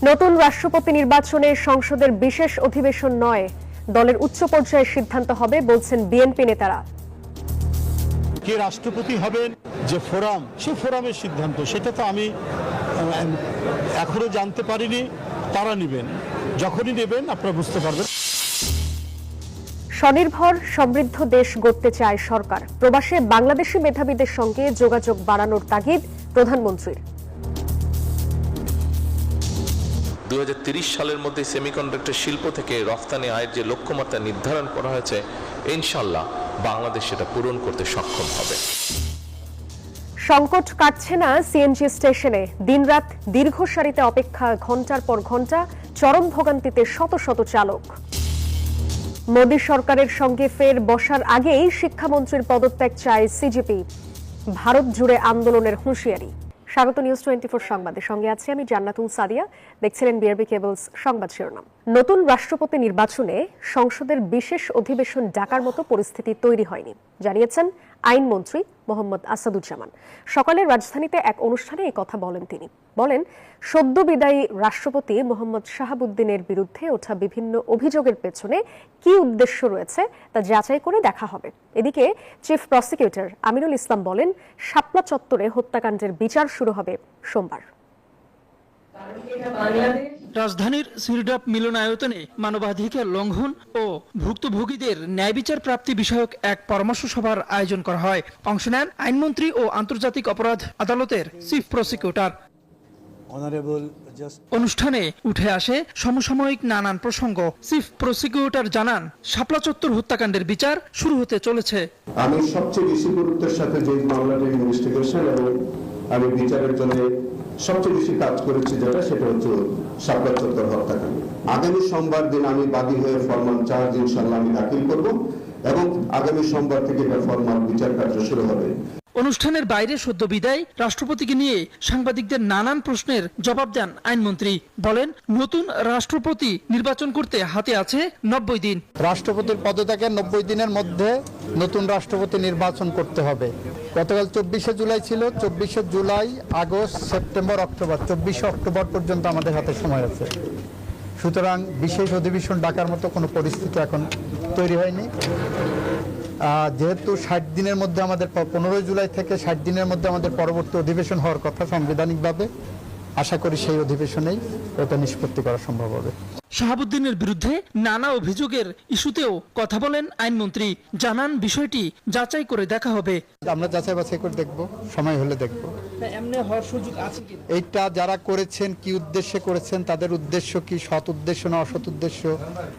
নতুন রাষ্ট্রপতি নির্বাচনে সংসদের বিশেষ অধিবেশন নয়, দলের উচ্চ পর্যায়ের সিদ্ধান্ত হবে বলছেন বিএনপি নেতারা। কে রাষ্ট্রপতি হবেন, যে ফোরাম, সে ফোরামের সিদ্ধান্ত, সেটা তো আমি এখনো জানতে পারিনি। তারা নেবেন, যখনই নেবেন আপনারা বুঝতে পারবেন। স্বনির্ভর সমৃদ্ধ দেশ গড়তে চায় সরকার। প্রবাসে বাংলাদেশি মেধাবীদের সঙ্গে যোগাযোগ বাড়ানোর তাগিদ প্রধানমন্ত্রীর। 2030 সালের মধ্যে সেমিকন্ডাক্টর শিল্প থেকে রফতানি আয়ের যে লক্ষ্যমাত্রা নির্ধারণ করা হয়েছে, ইনশাআল্লাহ বাংলাদেশ সেটা পূরণ করতে সক্ষম হবে। সংকট কাটছে না সিএনজি স্টেশনে। দিনরাত দীর্ঘ সারিতে অপেক্ষা, ঘন্টার পর ঘন্টা, চরম ভোগান্তিতে শত শত চালক। মোদী সরকারের সঙ্গে ফের বসার আগেই শিক্ষামন্ত্রীর পদত্যাগ চায় সিজেপি। ভারত জুড়ে আন্দোলনের হুঁশিয়ারি। স্বাগত নিউজ 24 সংবাদের সঙ্গে আছি আমি জান্নাতুল সাদিয়া। দেখছিলেন বিআরবি কেবলস সংবাদ শিরোনাম। নতুন রাষ্ট্রপতি নির্বাচনে সংসদের বিশেষ অধিবেশন ডাকার মতো পরিস্থিতি তৈরি হয়নি, জানিয়েছেন আইনমন্ত্রী মোহাম্মদ আসাদুজ্জামান। সকালে রাজধানীতে এক অনুষ্ঠানে এই কথা বলেন তিনি। বলেন, সদ্য বিদায়ী রাষ্ট্রপতি মোহাম্মদ শাহাবুদ্দিনের বিরুদ্ধে ওঠা বিভিন্ন অভিযোগের পেছনে কি উদ্দেশ্য রয়েছে তা যাচাই করে দেখা হবে। এদিকে চিফ প্রসিকিউটর আমিনুল ইসলাম বলেন, শাপলা চত্বরে হত্যাকাণ্ডের বিচার শুরু হবে সোমবার। রাজধানীর সিরডাপ মিলনায়তনে মানবাধিকার লঙ্ঘন ও ভুক্তভোগীদের ন্যায় বিচার প্রাপ্তি বিষয়ক এক পরামর্শ সভার আয়োজন করা হয়। অংশ নেন আইনমন্ত্রী ও আন্তর্জাতিক অপরাধ আদালতের চিফ প্রসিকিউটর। অনুষ্ঠানে উঠে আসে সমসাময়িক নানান প্রসঙ্গ। চিফ প্রসিকিউটর জানান, শাপলা চত্বর হত্যাকাণ্ডের বিচার শুরু হতে চলেছে। আমি সবচেয়ে বেশি গুরুত্বের সাথে যে মামলাটির ইনভেস্টিগেশন এবং আমি বিচারের জন্য সবচেয়ে বেশি কাজ করেছি সেটা হচ্ছে শাপলা চত্বর হত্যাকাণ্ড। আগামী সোমবার দিন আমি বাদী হয়ে ফরমাল চার্জ ইনশাআল্লাহ আমি দাখিল করব এবং আগামী সোমবার থেকে এটা ফরমাল বিচার কার্য শুরু হবে। অনুষ্ঠানের বাইরে সদ্য বিদায় রাষ্ট্রপতিকে নিয়ে সাংবাদিকদের নানান প্রশ্নের জবাব দেন আইনমন্ত্রী। বলেন, নতুন রাষ্ট্রপতি নির্বাচন করতে হাতে আছে 90 দিন। রাষ্ট্রপতির পদত্যাগের 90 দিনের মধ্যে নতুন রাষ্ট্রপতি নির্বাচন করতে হবে। গতকাল 24শে জুলাই ছিল। 24শে জুলাই, আগস্ট, সেপ্টেম্বর, অক্টোবর, 24শে অক্টোবর পর্যন্ত আমাদের হাতে সময় আছে। সুতরাং বিশেষ অধিবেশন ডাকার মতো কোনো পরিস্থিতি এখন তৈরি হয়নি। যেহেতু 60 দিনের মধ্যে আমাদের 15 জুলাই থেকে 60 দিনের মধ্যে আমাদের পরবর্তী অধিবেশন হওয়ার কথা সাংবিধানিকভাবে, আশা করি সেই অধিবেশনেই এটা নিষ্পত্তি করা সম্ভব হবে। শাহাবুদ্দিনের বিরুদ্ধে নানা অভিযোগের ইস্যুতেও কথা বলেন আইনমন্ত্রী। জানান, বিষয়টি যাচাই করে দেখা হবে। আমরা যাচাই বাছাই করে দেখব, সময় হলে দেখব। এমনি হওয়ার সুযোগ আছে কি? এইটা যারা করেছেন, কি উদ্দেশ্যে করেছেন, তাদের উদ্দেশ্য কি, সৎ উদ্দেশ্য না অসৎ উদ্দেশ্য,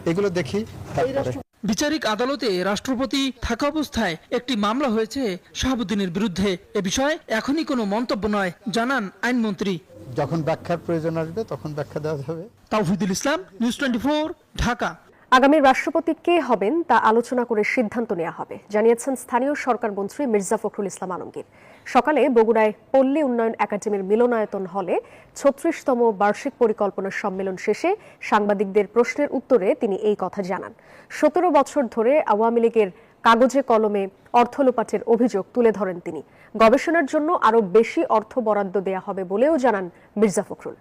এগুলো দেখি। বিচারিক আদালতে রাষ্ট্রপতি থাকা অবস্থায় একটি মামলা হয়েছে শাহাবুদ্দিনের বিরুদ্ধে। এ বিষয়ে এখনই কোনো মন্তব্য নয়, জানান আইনমন্ত্রী। যখন ব্যাখ্যার প্রয়োজন আসবে তখন ব্যাখ্যা দেওয়া হবে। তাওহিদুল ইসলাম, নিউজ 24, ঢাকা। আগামী রাষ্ট্রপতি কে হবেন তা আলোচনা করে সিদ্ধান্ত নেওয়া হবে, জানিয়েছেন স্থানীয় সরকার মন্ত্রী মির্জা ফখরুল ইসলাম আলমগীর। সকালে বগুড়ায় পল্লী উন্নয়ন একাডেমির মিলনায়তন হলে 36তম বার্ষিক পরিকল্পনা সম্মেলন শেষে সাংবাদিকদের প্রশ্নের উত্তরে তিনি এই কথা জানান। 17 বছর ধরে আওয়ামী লীগের কাগজে কলমে অর্থ লোপাটের অভিযোগ তুলে ধরেন তিনি। গবেষণার জন্য আরো বেশি অর্থ বরাদ্দ দেয়া হবে বলেও জানান মির্জা ফখরুল।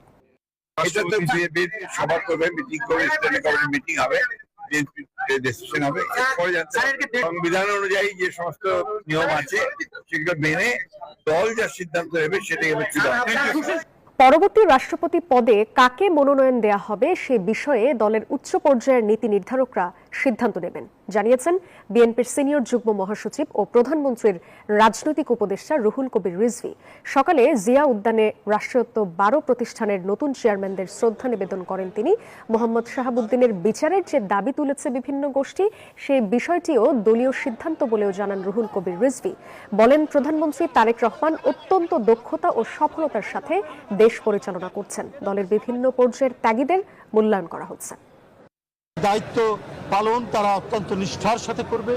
সংবিধান অনুযায়ী যে সমস্ত নিয়ম আছে সেগুলো মেনে দল যা সিদ্ধান্ত নেবে সেটাই হবে। পরবর্তী রাষ্ট্রপতি পদে কাকে মনোনয়ন দেয়া হবে সে বিষয়ে দলের উচ্চ পর্যায়ের নীতি নির্ধারকরা সিদ্ধান্ত নেবেন, জানিয়েছেন বিএনপির সিনিয়র যুগ্ম মহাসচিব ও প্রধানমন্ত্রীর রাজনৈতিক উপদেষ্টা রুহুল কবির রিজভী। সকালে জিয়া উদ্যানে রাষ্ট্রায়ত্ত 12 প্রতিষ্ঠানের নতুন চেয়ারম্যানদের শ্রদ্ধা নিবেদন করেন তিনি। মোহাম্মদ শাহাবুদ্দিনের বিচারের যে দাবি তুলেছে বিভিন্ন গোষ্ঠী, সেই বিষয়টিও দলীয় সিদ্ধান্ত বলেও জানান রুহুল কবির রিজভী। বলেন, প্রধানমন্ত্রী তারেক রহমান অত্যন্ত দক্ষতা ও সফলতার সাথে দেশ পরিচালনা করছেন। দলের বিভিন্ন পর্যায়ের ত্যাগীদের মূল্যায়ন করা হচ্ছে। দায়িত্ব পালন তারা অত্যন্ত নিষ্ঠার সাথে করবে,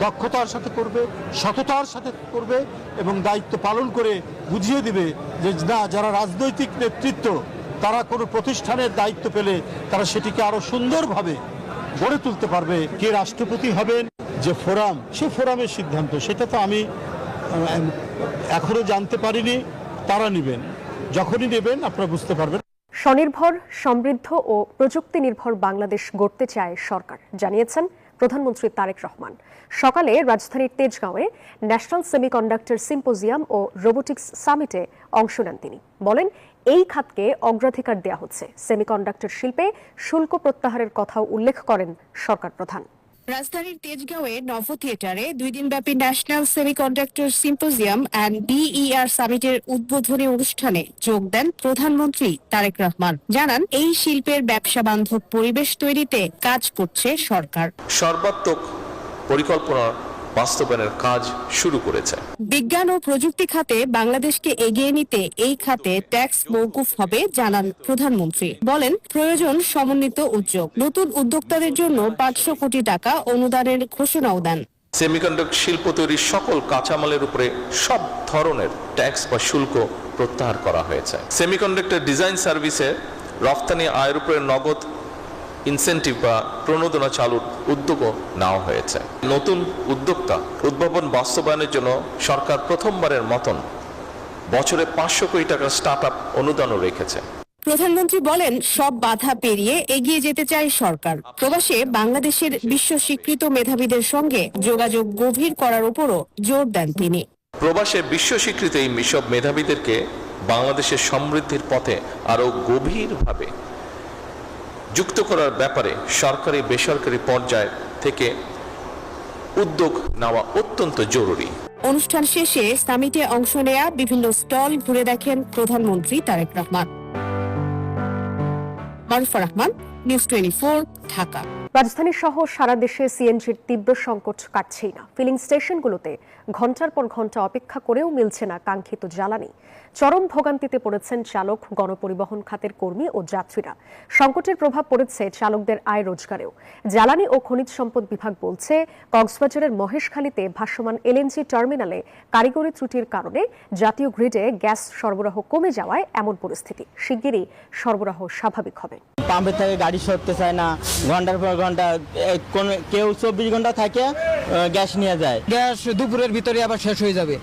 দক্ষতার সাথে করবে, সততার সাথে করবে এবং দায়িত্ব পালন করে বুঝিয়ে দিবে যে না, যারা রাজনৈতিক নেতৃত্ব তারা কোনো প্রতিষ্ঠানের দায়িত্ব পেলে তারা সেটিকে আরো সুন্দরভাবে গড়ে তুলতে পারবে। কে রাষ্ট্রপতি হবেন, যে ফোরাম, সে ফোরামের সিদ্ধান্ত, সেটা তো আমি এখনো জানতে পারিনি। তারা নেবেন, যখনই নেবেন আপনারা বুঝতে পারবেন। স্বনির্ভর, সমৃদ্ধ ও প্রযুক্তি নির্ভর বাংলাদেশ গড়তে চায় সরকার, জানিয়েছেন প্রধানমন্ত্রী তারেক রহমান। সকালে রাজধানীর তেজগাঁওয়ে ন্যাশনাল সেমিকন্ডাক্টর সিম্পোজিয়াম ও রোবোটিক্স সামিটে অংশ নেন তিনি। বলেন, এই খাতকে অগ্রাধিকার দেওয়া হচ্ছে। সেমিকন্ডাক্টর শিল্পে শুল্ক প্রত্যাহারের কথাও উল্লেখ করেন সরকার প্রধান। রাজধানীর তেজগাঁওয়ে নভ থিয়েটারে 2 দিনব্যাপী ন্যাশনাল সেমিকন্ডাক্টর সিম্পোজিয়াম অ্যান্ড ডিইআর সামিটের উদ্বোধনী অনুষ্ঠানে যোগ দেন প্রধানমন্ত্রী তারেক রহমান। জানান, এই শিল্পের ব্যবসা বান্ধব পরিবেশ তৈরিতে কাজ করছে সরকার। সর্বাত্মক পরিকল্পনা বাস্তবায়নের কাজ শুরু করেছে। বিজ্ঞান ও প্রযুক্তি খাতে বাংলাদেশকে এগিয়ে নিতে এই খাতে ট্যাক্স মওকুফ হবে জানান প্রধানমন্ত্রী। বলেন, প্রয়োজন সমন্বিত উদ্যোগ। নতুন উদ্যোক্তাদের জন্য 500 কোটি টাকা অনুদানের ঘোষণাও দেন। সেমিকন্ডাক্টর শিল্প তৈরির সকল কাঁচামালের উপরে সব ধরনের ট্যাক্স বা শুল্ক প্রত্যাহার করা হয়েছে। সেমিকন্ডাক্টর ডিজাইন সার্ভিসের রফতানি আয়ের উপরে নগদ ইনসেন্টিভ বা প্রণোদনা চালুর উদ্যোগও নেওয়া হয়েছে। নতুন উদ্যোক্তা উদ্ভাবন বাস্তবায়নের জন্য সরকার প্রথমবারের মতন বছরে 500 কোটি টাকার স্টার্টআপ অনুদানও রেখেছে। প্রধানমন্ত্রী বলেন, সব বাধা পেরিয়ে এগিয়ে যেতে চায় সরকার। প্রবাসে বাংলাদেশের বিশ্ব স্বীকৃত মেধাবীদের সঙ্গে যোগাযোগ গভীর করার উপরও জোর দেন তিনি। প্রবাসে বিশ্ব স্বীকৃত এই সব মেধাবীদেরকে বাংলাদেশের সমৃদ্ধির পথে আরো গভীরভাবে যুক্ত করার ব্যাপারে সরকারি বেসরকারি পর্যায় থেকে উদ্যোগ নেওয়া অত্যন্ত জরুরি। অনুষ্ঠান শেষে সামিটে অংশ নেয়া বিভিন্ন স্টল ঘুরে দেখেন প্রধানমন্ত্রী তারেক রহমান। মারুফা রহমান, নিউজ 24, ঢাকা। রাজধানী সহ সারা দেশে সিএনজির তীব্র সংকট কাটছেই না। ফিলিং স্টেশনগুলোতে ঘন্টার পর ঘন্টা অপেক্ষা করেও মিলছে না কাঙ্ক্ষিত জ্বালানি। চরম ভোগান্তিতে পড়েছেন চালক, গণপরিবহন খাতের কর্মী ও যাত্রীরা। সংকটের প্রভাব পড়েছে চালকদের আয় রোজগারেও। জ্বালানি ও খনিজ সম্পদ বিভাগ বলছে, কক্সবাজারের মহেশখালীতে ভাসমান এলএনজি টার্মিনালে কারিগরি ত্রুটির কারণে জাতীয় গ্রিডে গ্যাস সরবরাহ কমে যাওয়ায় এমন পরিস্থিতি। শিগগিরই সরবরাহ স্বাভাবিক হবে। পাম্পের থেকে গাড়ি সরতে চায় না, ঘন্টার পর ঘন্টা, কেউ 24 ঘন্টা থাকে গ্যাস নিয়ে যায়। গ্যাস দুপুরের ভিতরে আবার শেষ হয়ে যাবে।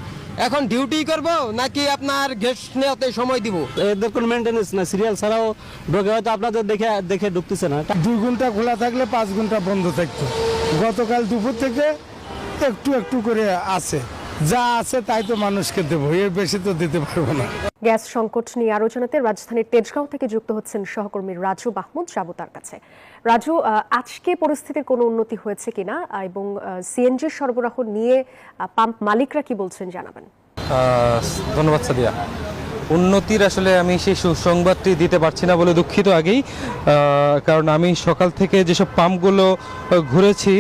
এখন ডিউটি করব নাকি আপনার গ্যাস নেওয়াতে সময় দিব? এদের কোনো মেইনটেনেন্স না, সিরিয়াল ছাড়াও ঢোকে, হয়তো আপনাদের দেখে ঢুকতেছে না। 2 ঘন্টা খোলা থাকলে 5 ঘন্টা বন্ধ থাকতো। গতকাল দুপুর থেকে একটু একটু করে আছে, যা আছে তাই তো মানুষকে দেবো, এর বেশি তো দিতে পারবো না। গ্যাস সংকট নিয়ে আরো জানাতে রাজধানীর তেজগাঁও থেকে যুক্ত হচ্ছেন সহকর্মী রাজু মাহমুদ। যাবো তার কাছে। রাজু, আজকে পরিস্থিতির কোনো উন্নতি হয়েছে কিনা এবং সিএনজি সরবরাহ নিয়ে পাম্প মালিকরা কি বলছেন জানাবেন। ধন্যবাদ সাদিয়া। উন্নতির আসলে আমি সেই সুসংবাদটি দিতে পারছি না বলে দুঃখিত আগেই, কারণ আমি সকাল থেকে যেসব পাম্পগুলো ঘুরেছি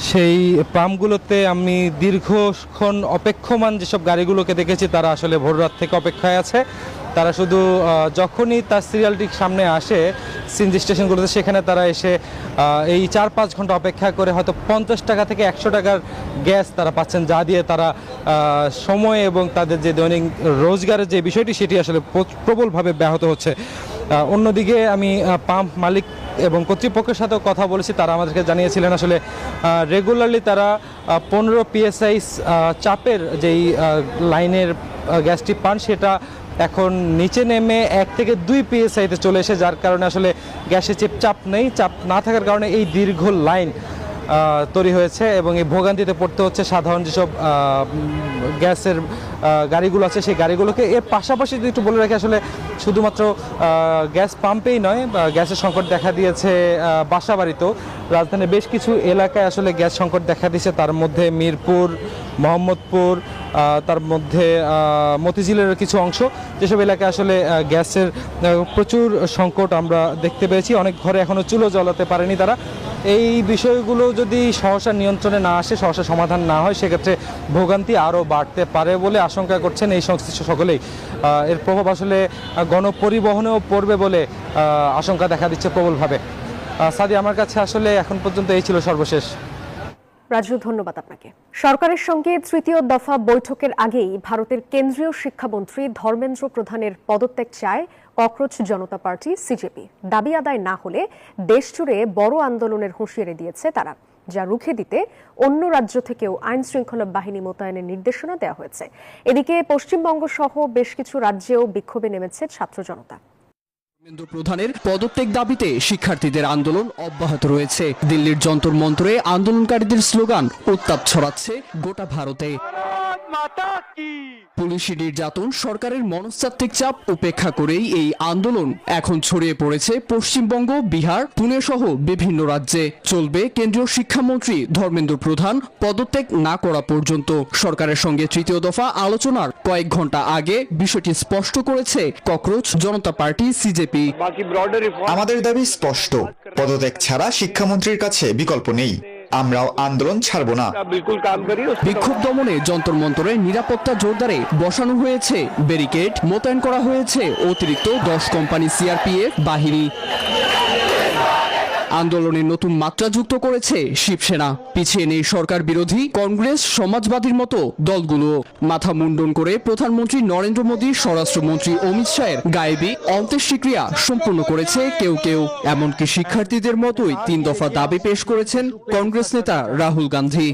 সেই পাম্পগুলোতে আমি দীর্ঘক্ষণ অপেক্ষমান যেসব গাড়িগুলোকে দেখেছি তারা আসলে ভোররাত থেকে অপেক্ষায় আছে। তারা শুধু যখনই তার সিরিয়ালটি সামনে আসে সিএনজি স্টেশনগুলোতে, সেখানে তারা এসে এই 4-5 ঘন্টা অপেক্ষা করে হয়তো 50 টাকা থেকে 100 টাকার গ্যাস তারা পাচ্ছেন, যা দিয়ে তারা সময় এবং তাদের যে দৈনিক রোজগারের যে বিষয়টি সেটি আসলে প্রবলভাবে ব্যাহত হচ্ছে। অন্যদিকে আমি পাম্প মালিক এবং কর্তৃপক্ষের সাথেও কথা বলেছি। তারা আমাদেরকে জানিয়েছিলেন আসলে রেগুলারলি তারা 15 PSI চাপের যেই লাইনের গ্যাসটি পান সেটা এখন নিচে নেমে 1 থেকে 2 PSI-তে চলে এসে, যার কারণে আসলে গ্যাসের চাপ নেই। চাপ না থাকার কারণে এই দীর্ঘ লাইন তৈরি হয়েছে এবং এই ভোগান্তিতে পড়তে হচ্ছে সাধারণ যেসব গ্যাসের গাড়িগুলো আছে সেই গাড়িগুলোকে। এর পাশাপাশি যদি একটু বলে রাখি, আসলে শুধুমাত্র গ্যাস পাম্পেই নয়, গ্যাসের সংকট দেখা দিয়েছে বাসাবাড়িতেও। রাজধানীর বেশ কিছু এলাকায় আসলে গ্যাস সংকট দেখা দিয়েছে, তার মধ্যে মিরপুর, মোহাম্মদপুর, তার মধ্যে মতিঝিলের কিছু অংশ, যেসব এলাকায় আসলে গ্যাসের প্রচুর সংকট আমরা দেখতে পেয়েছি। অনেক ঘরে এখনও চুলো জ্বালাতে পারেনি তারা। এই বিষয়গুলো যদি সহসা নিয়ন্ত্রণে না আসে, সহসা সমাধান না হয়, সেক্ষেত্রে ভোগান্তি আরও বাড়তে পারে বলে আশঙ্কা করছেন এই সংশ্লিষ্ট সকলেই। এর প্রভাব আসলে গণপরিবহনেও পড়বে বলে আশঙ্কা দেখা দিচ্ছে প্রবলভাবে। সাদি, আমার কাছে আসলে এখন পর্যন্ত এই ছিল সর্বশেষ। রাজু, ধন্যবাদ আপনাকে। সরকারের সঙ্গে তৃতীয় দফা বৈঠকের আগেই ভারতের কেন্দ্রীয় শিক্ষামন্ত্রী ধর্মেন্দ্র প্রধানের পদত্যাগ চায় ককরোচ জনতা পার্টি সিজেপি। দাবি আদায় না হলে দেশজুড়ে বড় আন্দোলনের হুঁশিয়ারি দিয়েছে তারা, যা রুখে দিতে অন্য রাজ্য থেকেও আইন শৃঙ্খলা বাহিনী মোতায়েনের নির্দেশনা দেওয়া হয়েছে। এদিকে পশ্চিমবঙ্গ সহ বেশ কিছু রাজ্যেও বিক্ষোভে নেমেছে ছাত্র জনতা। ধর্মেন্দ্র প্রধানের পদত্যাগ দাবিতে শিক্ষার্থীদের আন্দোলন অব্যাহত রয়েছে। দিল্লির যন্তর মন্তরে আন্দোলনকারীদের স্লোগান উত্তাপ ছড়াচ্ছে গোটা ভারতে। পুলিশি নির্যাতন, সরকারের মনস্তাত্ত্বিক চাপ উপেক্ষা করেই এই আন্দোলন এখন ছড়িয়ে পড়েছে পশ্চিমবঙ্গ, বিহার, পুনে সহ বিভিন্ন রাজ্যে। চলবে কেন্দ্রীয় শিক্ষামন্ত্রী ধর্মেন্দ্র প্রধান পদত্যাগ না করা পর্যন্ত। সরকারের সঙ্গে তৃতীয় দফা আলোচনার কয়েক ঘন্টা আগে বিষয়টি স্পষ্ট করেছে ককরোচ জনতা পার্টি সিজেপি। আমাদের দাবি স্পষ্ট, পদত্যাগ ছাড়া শিক্ষামন্ত্রীর কাছে বিকল্প নেই। আমরাও আন্দোলন ছাড়ব না। বিক্ষোভ দমনে যন্তর মন্তরে নিরাপত্তা জোরদারে বসানো হয়েছে ব্যারিকেড, মোতায়েন করা হয়েছে অতিরিক্ত 10 কোম্পানি সিআরপিএফ বাহিনী। আন্দোলনের নতুন মাত্রা যুক্ত করেছে শিবসেনা। পিছিয়ে নেই সরকার বিরোধী কংগ্রেস, সমাজবাদীর মতো দলগুলো। মাথা মুন্ডন করে প্রধানমন্ত্রী নরেন্দ্র মোদী, স্বরাষ্ট্রমন্ত্রী অমিত শাহের গায়েবী অন্ত্যেষ্টিক্রিয়া সম্পূর্ণ করেছে কেউ কেউ। এমনকি শিক্ষার্থীদের মতোই 3 দফা দাবি পেশ করেছেন কংগ্রেস নেতা রাহুল গান্ধী।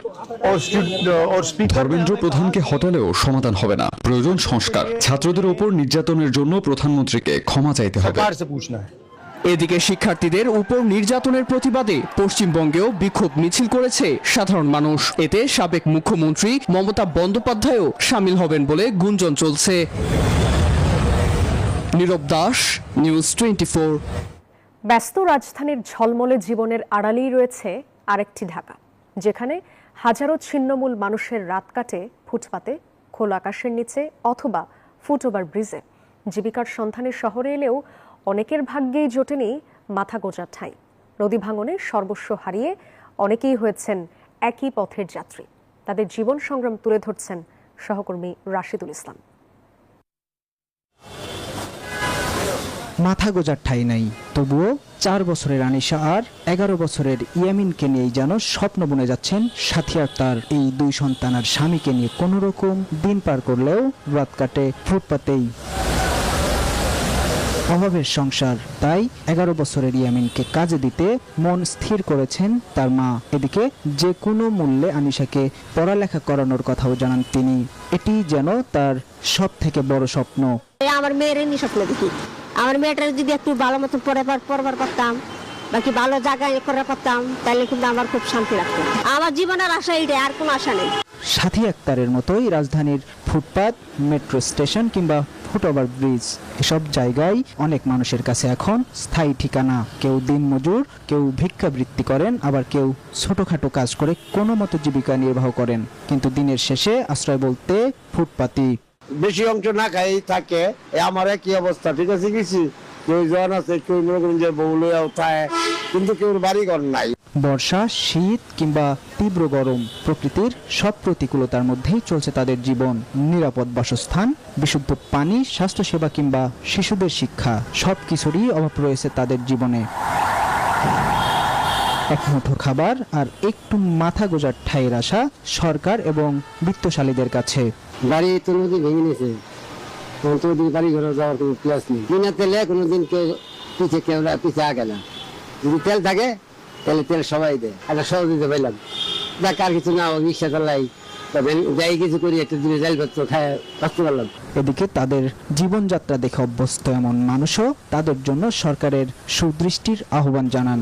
ধর্মেন্দ্র প্রধানকে হটালেও সমাধান হবে না, প্রয়োজন সংস্কার। ছাত্রদের উপর নির্যাতনের জন্য প্রধানমন্ত্রীকে ক্ষমা চাইতে হবে। এদিকে শিক্ষার্থীদের উপর নির্যাতনের প্রতিবাদে পশ্চিমবঙ্গেও বিক্ষোভ মিছিল করেছে সাধারণ মানুষ। এতে সাবেক মুখ্যমন্ত্রী মমতা বন্দ্যোপাধ্যায়ও সামিল হবেন বলে গুঞ্জন চলছে। নীরব দাস, নিউজ 24। ব্যস্ত রাজধানীর ঝলমলে জীবনের আড়ালেই রয়েছে আরেকটি ঢাকা, যেখানে হাজারো ছিন্নমূল মানুষের রাত কাটে ফুটপাতে, খোলা আকাশের নিচে অথবা ফুটওভার ব্রিজে। জীবিকার সন্ধানে শহরে এলেও অনেকের ভাগ্যেই জোটেনি মাথা গোঁজার ঠাঁই। নদী ভাঙনে সর্বস্ব হারিয়ে অনেকেই হয়েছেন একই পথের যাত্রী। তাদের জীবন সংগ্রাম তুলে ধরছেন সহকর্মী রাশিদুল ইসলাম। মাথা গোজার ঠাঁই নাই, তবুও 4 বছরের আনিশা আর 11 বছরের ইয়ামিনকে নিয়েই যেন স্বপ্ন বুনে যাচ্ছেন সাথী আক্তার। এই 2 সন্তান আর স্বামীকে নিয়ে কোনো রকম দিন পার করলেও রাত কাটে ফুটপাতেই। অভাবের সংসার, তাই 11 বছরের ইয়ামিনকে কাজে দিতে মন স্থির করেছেন তার মা। এদিকে যে কোনো মূল্যে আনিশাকে পড়ালেখা করানোর কথাও জানান তিনি। এটি যেন তার সব থেকে বড় স্বপ্ন। আমার মেয়ের এমনি স্বপ্ন দেখি, আমার মেয়েটার যদি একটু ভালো মতো পড়বার পারতাম, বাকি ভালো জায়গায় করে পারতাম, তাহলে কিন্তু আমার খুব শান্তি লাগতো। আমার জীবনের আশা এইটাই, আর কোনো আশা নেই। সাথী আক্তারের মতোই রাজধানীর ফুটপাত, মেট্রো স্টেশন কিংবা ফুটওভার ব্রিজ, এসব জায়গায় অনেক মানুষের কাছে এখন স্থায়ী ঠিকানা। কেউ দিনমজুর, কেউ ভিক্ষাবৃত্তি করেন, আবার কেউ ছোটখাটো কাজ করে কোনো মতো জীবিকা নির্বাহ করেন। কিন্তু দিনের শেষে আশ্রয় বলতে ফুটপাতি। বেশি অংশ না খাই থাকে, আমার একই অবস্থা। ঠিক আছে, কিছু কেউ জন আছে, কেউ মনে করেন যে বউ লইয়াও থাকে, কিন্তু কেউ বাড়ি ঘর নাই। বর্ষা, শীত কিংবা তীব্র গরম, প্রকৃতির সব প্রতিকূলতার মধ্যেই চলছে তাদের জীবন। নিরাপদ বাসস্থান, বিশুদ্ধ পানি, স্বাস্থ্যসেবা কিংবা শিশুদের শিক্ষা, সবকিছুরই অভাব রয়েছে তাদের জীবনে। এক মুঠো খাবার আর একটু মাথা গোজার ঠাঁইয়ের আশা সরকার এবং বিত্তশালীদের কাছে। বাড়ি তো নদী ভেঙে নিয়েছে, বাড়ি ঘরে যাওয়ার কোনো প্লেস নেই। বিনা তেলে কোনোদিন কেউ পিছিয়ে আগে না। যদি তেল থাকে তাহলে তেল সবাই দেয়, একটা সহযোগিতা পাইলাম। দেখ আর কিছু না, রিক্সা চালাই, যাই কিছু করি, একটা দিনে জালপত্র খায় কষ্ট করলাম। এদিকে তাদের জীবনযাত্রা দেখে অভ্যস্ত এমন মানুষও তাদের জন্য সরকারের সুদৃষ্টির আহ্বান জানান।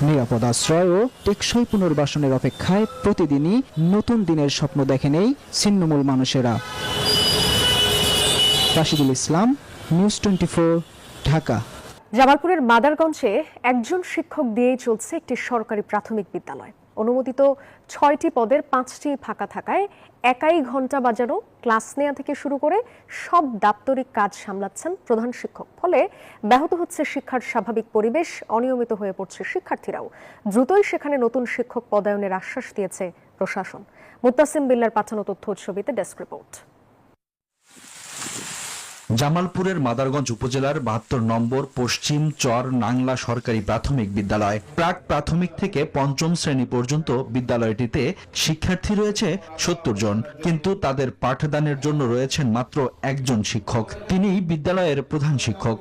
নিরাপদ আশ্রয় ও টেকসই পুনর্বাসনের অপেক্ষায় প্রতিদিনই নতুন দিনের স্বপ্ন দেখেন এই ছিন্নমূল মানুষেরা। রাশিদুল ইসলাম, নিউজ 24, ঢাকা। জামালপুরের মাদারগঞ্জে একজন শিক্ষক দিয়েই চলছে একটি সরকারি প্রাথমিক বিদ্যালয়। অনুমোদিত 6টি পদের 5টি ফাঁকা থাকায় একাই ঘন্টা বাজানো, ক্লাস নেওয়া থেকে শুরু করে সব দাপ্তরিক কাজ সামলাচ্ছেন প্রধান শিক্ষক। ফলে ব্যাহত হচ্ছে শিক্ষার স্বাভাবিক পরিবেশ, অনিয়মিত হয়ে পড়ছে শিক্ষার্থীরাও। দ্রুতই সেখানে নতুন শিক্ষক পদায়নের আশ্বাস দিয়েছে প্রশাসন। মুত্তাসিম বিল্লার পাঠানো তথ্য ছবিতে ডেস্ক রিপোর্ট। জামালপুরের মাদারগঞ্জ উপজেলার 72 নম্বর পশ্চিম চর নাংলা সরকারি প্রাথমিক বিদ্যালয়। প্রাক প্রাথমিক থেকে 5ম শ্রেণী পর্যন্ত বিদ্যালয়টিতে শিক্ষার্থী রয়েছে 70 জন, কিন্তু তাদের পাঠদানের জন্য রয়েছেন মাত্র একজন শিক্ষক। তিনি বিদ্যালয়ের প্রধান শিক্ষক।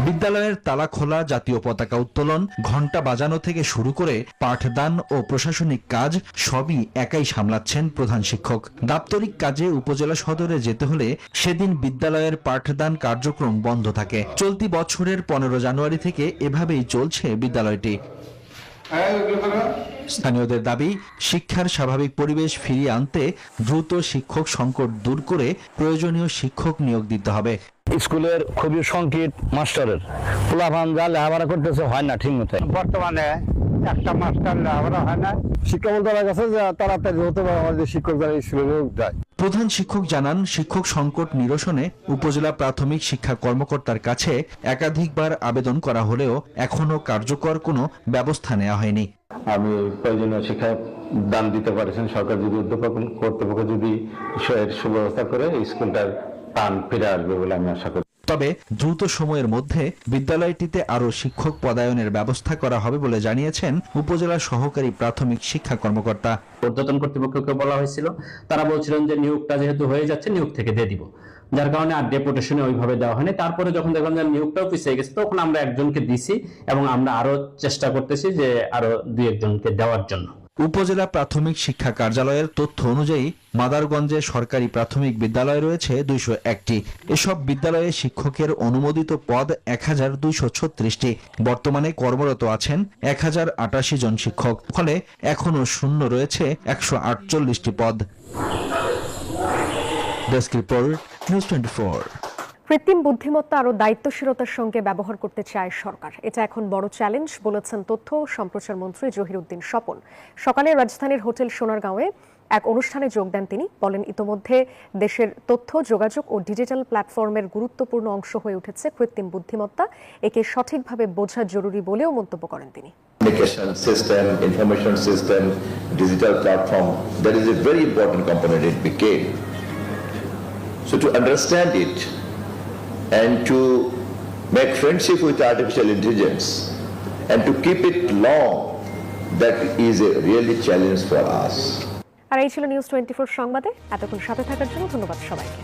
বিদ্যালয়ের তালা খোলা, জাতীয় পতাকা উত্তোলন, ঘণ্টা বাজানো থেকে শুরু করে পাঠদান ও প্রশাসনিক কাজ সবই একাই সামলাচ্ছেন প্রধান শিক্ষক। দাপ্তরিক কাজে উপজেলা সদরে যেতে হলে সেদিন বিদ্যালয়ের পাঠদান কার্যক্রম বন্ধ থাকে। চলতি বছরের 15 জানুয়ারি থেকে এভাবেই চলছে বিদ্যালয়টি। স্থানীয়দের দাবি, শিক্ষার স্বাভাবিক পরিবেশ ফিরিয়ে আনতে দ্রুত শিক্ষক সংকট দূর করে প্রয়োজনীয় শিক্ষক নিয়োগ দিতে হবে। স্কুলের খুবই সংকট, মাস্টারের পোলাপান যা লেখাপড়া করতেছে হয় না ঠিক মতো। বর্তমানে একটা মাস্টার লেখাপড়া হয় না। শিক্ষা মন্ত্রণালয়ের কাছে যে তাড়াতাড়ি হতে পারে আমাদের শিক্ষক যারা স্কুলে নিয়োগ দেয়। প্রধান শিক্ষক জানান, শিক্ষক সংকট নিরসনে উপজেলা প্রাথমিক শিক্ষা কর্মকর্তার কাছে একাধিকবার আবেদন করা হলেও এখনো কার্যকর কোনো ব্যবস্থা নেওয়া হয়নি। আমি প্রয়োজনীয় শিক্ষা দান দিতে পারছেন, সরকার যদি উদ্যোগ কর্তৃপক্ষ যদি এর সুব্যবস্থা করে স্কুলটার টান ফিরে আসবে বলে আমি আশা করি। তবে দ্রুত সময়ের মধ্যে বিদ্যালয়টিতে আরো শিক্ষক পদায়নের ব্যবস্থা করা হবে বলে জানিয়েছেন উপজেলা সহকারী প্রাথমিক শিক্ষা কর্মকর্তা। ঊর্ধ্বতন কর্তৃপক্ষকে বলা হয়েছিল, তারা বলছিলেন যে নিয়োগটা যেহেতু হয়ে যাচ্ছে নিয়োগ থেকে দিয়ে দিব, যার কারণে আর ডেপুটেশনে ওইভাবে দেওয়া হয়নি। তারপরে যখন দেখলাম যে নিয়োগটাও পিছিয়ে গেছে, তখন আমরা একজনকে দিছি এবং আমরা আরো চেষ্টা করতেছি যে আরো 2-1জনকে দেওয়ার জন্য। উপজেলা প্রাথমিক শিক্ষা কার্যালয়ের তথ্য অনুযায়ী মাদারগঞ্জে সরকারি প্রাথমিক বিদ্যালয় রয়েছে 201টি। এসব বিদ্যালয়ে শিক্ষকের অনুমোদিত পদ 1236টি। বর্তমানে কর্মরত আছেন 1088 জন শিক্ষক, ফলে এখনো শূন্য রয়েছে 148টি পদ। Desk report, news 24। কৃত্রিম বুদ্ধিমত্তা আরও দায়িত্বশীলতার সঙ্গে ব্যবহার করতে চায় সরকার। এটা এখন বড় চ্যালেঞ্জ বলেছেন তথ্য ও সম্প্রচার মন্ত্রী জহিরুদ্দিন স্বপন। সকালে রাজধানীর হোটেল সোনারগাঁওয়ে এক অনুষ্ঠানে যোগ দেন তিনি। বলেন, ইতোমধ্যে দেশের তথ্য যোগাযোগ ও ডিজিটাল প্ল্যাটফর্মের গুরুত্বপূর্ণ অংশ হয়ে উঠেছে কৃত্রিম বুদ্ধিমত্তা। একে সঠিকভাবে বোঝা জরুরি বলেও মন্তব্য করেন তিনি। Communication system, information system, digital platform, that is a very important component it became. So to understand it and to make friendship with artificial intelligence and to keep it long, that is a really challenge for us. আর এই ছিল news 24 সংবাদে। এতক্ষণ সাথে থাকার জন্য ধন্যবাদ সবাইকে।